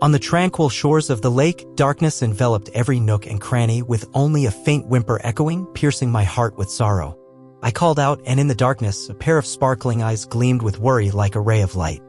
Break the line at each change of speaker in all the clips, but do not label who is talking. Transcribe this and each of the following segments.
On the tranquil shores of the lake, darkness enveloped every nook and cranny with only a faint whimper echoing, piercing my heart with sorrow. I called out, and in the darkness, a pair of sparkling eyes gleamed with worry like a ray of light.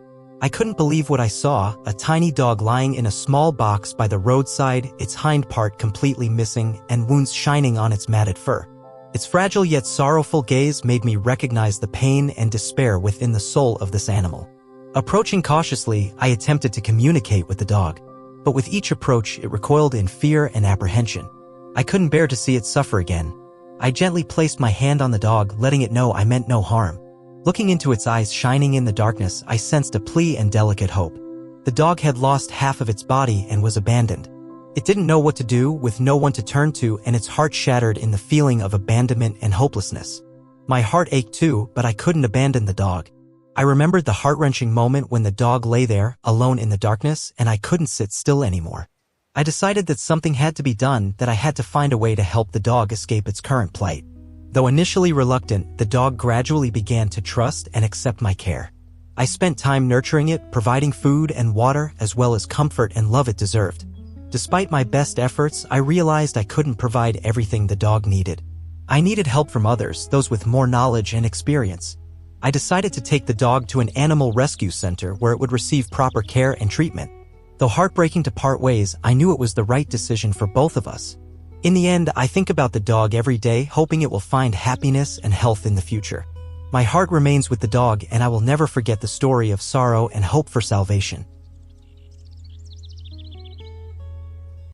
I couldn't believe what I saw, a tiny dog lying in a small box by the roadside, its hind part completely missing and wounds shining on its matted fur. Its fragile yet sorrowful gaze made me recognize the pain and despair within the soul of this animal. Approaching cautiously, I attempted to communicate with the dog. But with each approach, it recoiled in fear and apprehension. I couldn't bear to see it suffer again. I gently placed my hand on the dog, letting it know I meant no harm. Looking into its eyes shining in the darkness, I sensed a plea and delicate hope. The dog had lost half of its body and was abandoned. It didn't know what to do, with no one to turn to, and its heart shattered in the feeling of abandonment and hopelessness. My heart ached too, but I couldn't abandon the dog. I remembered the heart-wrenching moment when the dog lay there, alone in the darkness, and I couldn't sit still anymore. I decided that something had to be done, that I had to find a way to help the dog escape its current plight. Though initially reluctant, the dog gradually began to trust and accept my care. I spent time nurturing it, providing food and water, as well as comfort and love it deserved. Despite my best efforts, I realized I couldn't provide everything the dog needed. I needed help from others, those with more knowledge and experience. I decided to take the dog to an animal rescue center where it would receive proper care and treatment. Though heartbreaking to part ways, I knew it was the right decision for both of us. In the end, I think about the dog every day, hoping it will find happiness and health in the future. My heart remains with the dog, and I will never forget the story of sorrow and hope for salvation.